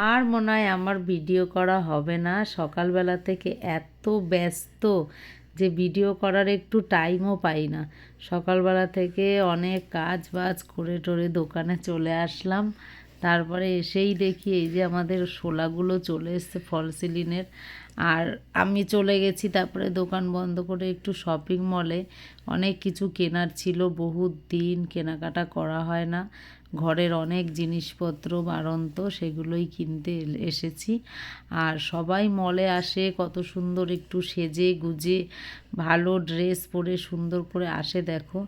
আর মনে হয় আমার ভিডিও করা হবে না, সকালবেলা থেকে এত ব্যস্ত যে ভিডিও করার একটু টাইমও পাই না। সকালবেলা থেকে অনেক কাজ বাজ করে টোরে দোকানে চলে আসলাম, তারপরে এসেই দেখি এই যে আমাদের শোলাগুলো চলে এসছে ফল সিলিনের। আর আমি চলে গেছি তারপরে দোকান বন্ধ করে একটু শপিং মলে, অনেক কিছু কেনার ছিল, বহুত দিন কেনাকাটা করা হয় না, ঘরের অনেক জিনিসপত্র বাড়ন্ত সেগুলোই কিনতে এসেছি। আর সবাই মলে আসে কত সুন্দর একটু সেজে গুজে ভালো ড্রেস পরে সুন্দর করে আসে দেখো।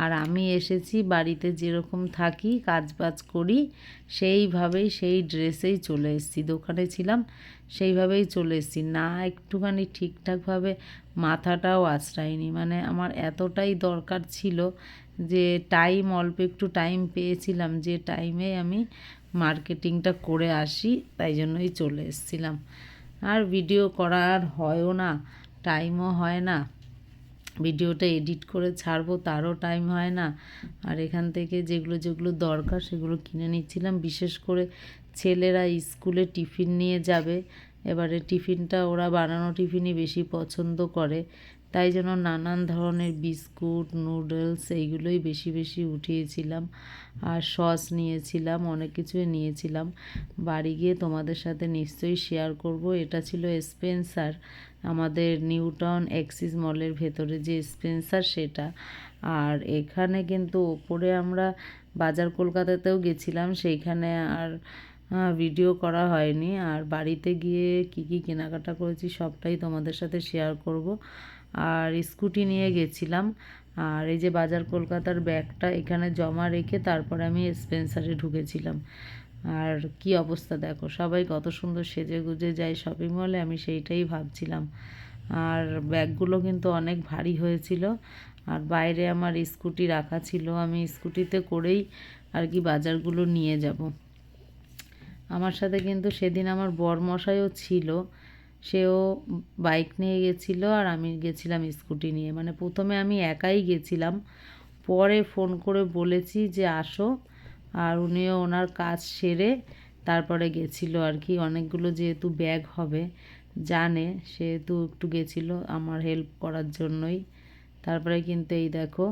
আর আমি এসেছি বাড়িতে যেরকম থাকি কাজ বাজ করি সেইভাবেই সেই ড্রেসেই চলে এসেছি, দোকানে ছিলাম সেইভাবেই চলে এসেছি, না একটুখানি ঠিকঠাকভাবে মাথাটাও আঁচড়াইনি। মানে আমার এতটাই দরকার ছিল যে অল্প একটু টাইম পেয়েছিলাম যে টাইমে আমি মার্কেটিংটা করে আসি, তাই জন্যই চলে এসেছিলাম। আর ভিডিও করা আর হয়ও না, টাইমও হয় না, ভিডিওটা এডিট করে ছাড়বো তারও টাইম হয় না। আর এখান থেকে যেগুলো যেগুলো দরকার সেগুলো কিনে নিচ্ছিলাম, বিশেষ করে ছেলেরা স্কুলে টিফিন নিয়ে যাবে, এবারে টিফিনটা ওরা বানানো টিফিনই বেশি পছন্দ করে, তাই জন্য নানান ধরনের বিস্কুট নুডলস এইগুলোই বেশি বেশি উঠিয়েছিলাম। আর সস নিয়েছিলাম, অনেক কিছুই নিয়েছিলাম, বাড়ি গিয়ে তোমাদের সাথে নিশ্চয়ই শেয়ার করব। এটা ছিল স্পেন্সার, আমাদের নিউটাউন অ্যাক্সিস মলের ভেতরে যে স্পেন্সার সেটা। আর এখানে কিন্তু ওপরে আমরা বাজার কলকাতাতেও গেছিলাম, সেইখানে আর ভিডিও করা হয়নি। আর বাড়িতে গিয়ে কি কি কেনাকাটা করেছি সবটাই তোমাদের সাথে শেয়ার করব। আর স্কুটি নিয়ে গেছিলাম, আর এই যে বাজার কলকাতার ব্যাগটা এখানে জমা রেখে তারপরে আমি স্পেন্সারে ঢুকেছিলাম। আর কি অবস্থা দেখো, সবাই কত সুন্দর সেজে গুজে যায় শপিং মলে, আমি সেইটাই ভাবছিলাম। আর ব্যাগগুলো কিন্তু অনেক ভারী হয়েছিল। আর বাইরে আমার স্কুটি রাখা ছিল, আমি স্কুটিতে করেই আর কি বাজারগুলো নিয়ে যাব। আমার সাথে কিন্তু সেদিন আমার বরমশাইও ছিল, সেও বাইক নিয়ে গেছিলো আর আমি গেছিলাম স্কুটি নিয়ে। মানে প্রথমে আমি একাই গেছিলাম, পরে ফোন করে বলেছি যে আসো, আর উনিও ওনার কাজ সেরে তারপরে গেছিলো আর কি। অনেকগুলো যেহেতু ব্যাগ হবে জানে, সেহেতু একটু গেছিলো আমার হেল্প করার জন্যই। তারপরে কিন্তু এই দেখো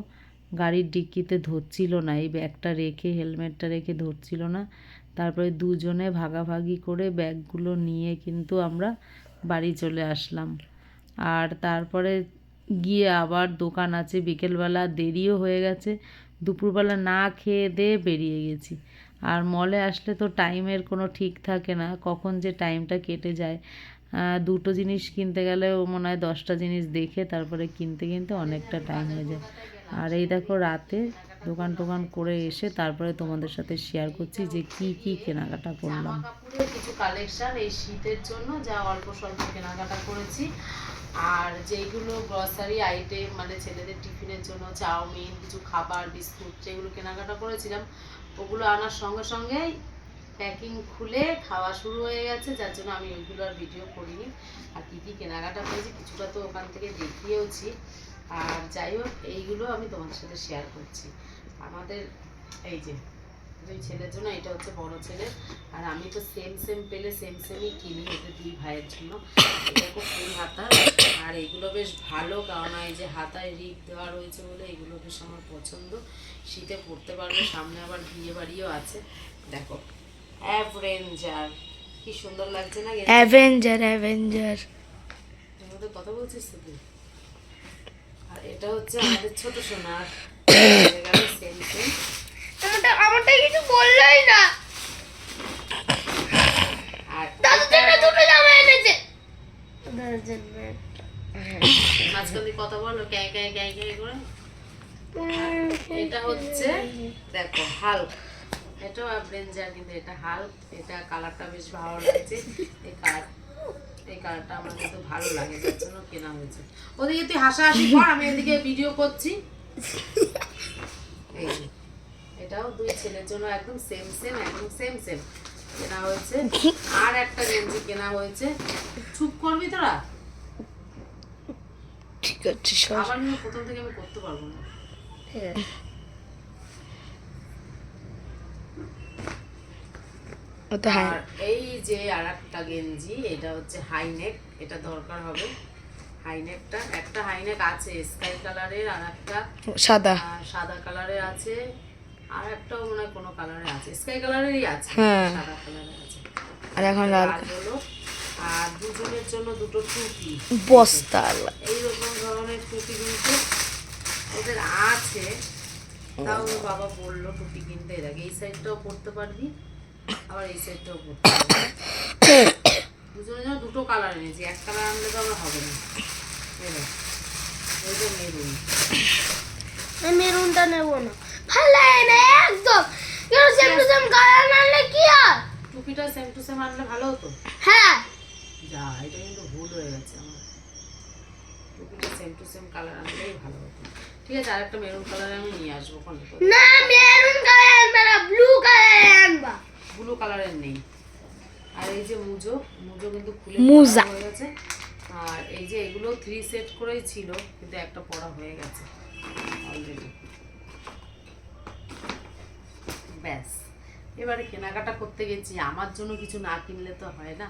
গাড়ির ডিক্কিতে ধরছিল না, এই ব্যাগটা রেখে হেলমেটটা রেখে ধরছিল না। তারপরে দুজনে ভাগাভাগি করে ব্যাগগুলো নিয়ে কিন্তু আমরা বাড়ি চলে আসলাম। আর তারপরে গিয়ে আবার দোকান আছে, বিকেলবেলা দেরিও হয়ে গেছে, দুপুরবেলা না খেয়ে দিয়ে বেরিয়ে গেছি। আর মলে আসলে তো টাইমের কোনো ঠিক থাকে না, কখন যে টাইমটা কেটে যায়। দুটো জিনিস কিনতে গেলেও মনে হয় 10টা জিনিস দেখে তারপরে কিনতে কিনতে অনেকটা টাইম হয়ে যায়। আর এই দেখো রাতে দোকান টোকান করে এসে তারপরে তোমাদের সাথে শেয়ার করছি যে কি কি কেনাকাটা করলাম। কিছু কালেকশন এই শীতের জন্য যা অল্প স্বল্প কেনাকাটা করেছি। আর যেইগুলো গ্রসারি আইটেম মানে ছেলেদের টিফিনের জন্য চাউমিন কিছু খাবার বিস্কুট যেগুলো কেনাকাটা করেছিলাম, ওগুলো আনার সঙ্গে সঙ্গেই প্যাকিং খুলে খাওয়া শুরু হয়ে গেছে, যার জন্য আমি ওইগুলো আর ভিডিও করিনি। আর কী কী কেনাকাটা করেছি কিছুটা তো ওখান থেকে দেখিয়েওছি। আর যাই হোক এইগুলো আমি তোমাদের সাথে শেয়ার করছি। আমাদের এই যে দুই ছেলের জন্য, এটা হচ্ছে বড় ছেলে, আর আমি তো সেম সেম পেলে সেম সেমই কিনি এদের দুই ভাইয়ের জন্য। এটা খুব ফুল হাতা, আর এইগুলো বেশ ভালো, কারণ এই যে হাতায় রিপ দেওয়া রয়েছে বলে এগুলো বেশ আমার পছন্দ, শীতে পরতে পারবে, সামনে আবার বিয়ে বাড়িও আছে। দেখো অ্যাভেঞ্জার, কি সুন্দর লাগছে না? অ্যাভেঞ্জার অ্যাভেঞ্জার এর মধ্যে কথা বলছিস তো তুই। আর এটা হচ্ছে আমাদের ছোট সোনার, সেম সেম। আমারটা কিছু বললাই না। আর দাদুর জন্য দুটো জামা এনেছে। মাঝখান দিয়ে কথা বলো ক্যাঁ ক্যাঁ ক্যাঁ ক্যাঁ করে। এটা হচ্ছে দেখো হাল্ক, এটাও অ্যাভেঞ্জার কিন্তু এটা হাল্ক, এটা কালারটা বেশ ভালো লাগছে। এই কালারটা আমার কিন্তু ভালো লাগে, যার জন্য কেনা হয়েছে। ওদিকে তুই হাসাহাসি কর, আমি এদিকে ভিডিও করছি। এই এটাও দুই ছেলের জন্য একদম সেম সেম, একদম সেম সেম কেনা হয়েছে। আর একটা গেঞ্জি কেনা হয়েছে। চুপ করবি তোরা? ঠিক আছে, আবার প্রথম থেকে আমি করতে পারবো না। ও তো হ্যাঁ আর এই যে আর একটা গেঞ্জি, এটা হচ্ছে হাইনেক, এটা দরকার হবে। হাইনেকটা একটা হাইনেক আছে স্কাই কালারের, আর একটা সাদা সাদা কালারের আছে, আর একটাও মনে হয় কোনো কালারে আছে, স্কাই কালারেরই আছে, হ্যাঁ। সাদা কালারের আছে। আর এখন লাল আর হলো আর দুজনের জন্য দুটো টুপি, বস্তা এইরকম ধরনের টুপি কিন্তু ওদের আছে। তাও ওর বাবা বললো টুপি কিনতে, এর আগে এই সাইডটাও পরতে পারবি, আবার এই সাইডটাও পরতে পারবি। দুজনের জন্য দুটো কালার এনেছি, এক কালার আনলে তো আবার হবে না। ওইটা মেরুন, মেরুনটা নেবো না, ভালো লাগে না একদম। কেন সেম টু সেম কালার আনলে কি আর? টুপিটা সেম টু সেম আনলে ভালো হতো। হ্যাঁ যা, এটা কিন্তু ভুল হয়ে গেছে আমার। টুপিটা সেম টু সেম কালার আনলেই ভালো হতো। ঠিক আছে, আরেকটা মেরুন কালারে আমি নিয়ে আসবো। না, মেরুন কালার আনবা না, ব্লু কালার আনবা। ব্লু কালারের নেই। আর এই যে মুজো, মুজো কিন্তু খুলে মোজা। পরা হয়ে গেছে। আর এই যে এগুলো 3 সেট করেই ছিল, কিন্তু একটা পরা হয়ে গেছে অলরেডি। ব্যাস, এবারে কেনাকাটা করতে গেছি, আমার জন্য কিছু না কিনলে তো হয় না,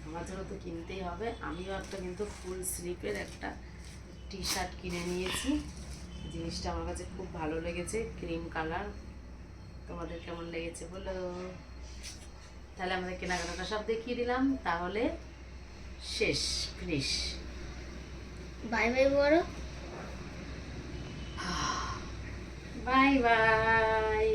আমার জন্য তো কিনতেই হবে। আমিও একটা কিন্তু ফুল স্লিপের একটা টি শার্ট কিনে নিয়েছি। জিনিসটা আমার কাছে খুব ভালো লেগেছে, ক্রিম কালার। তোমাদের কেমন লেগেছে বলো। তাহলে আমাদের কেনাকাটাটা সব দেখিয়ে দিলাম, তাহলে শেষ, ফিনিশ। বাই বাই বড়, বাই বাই।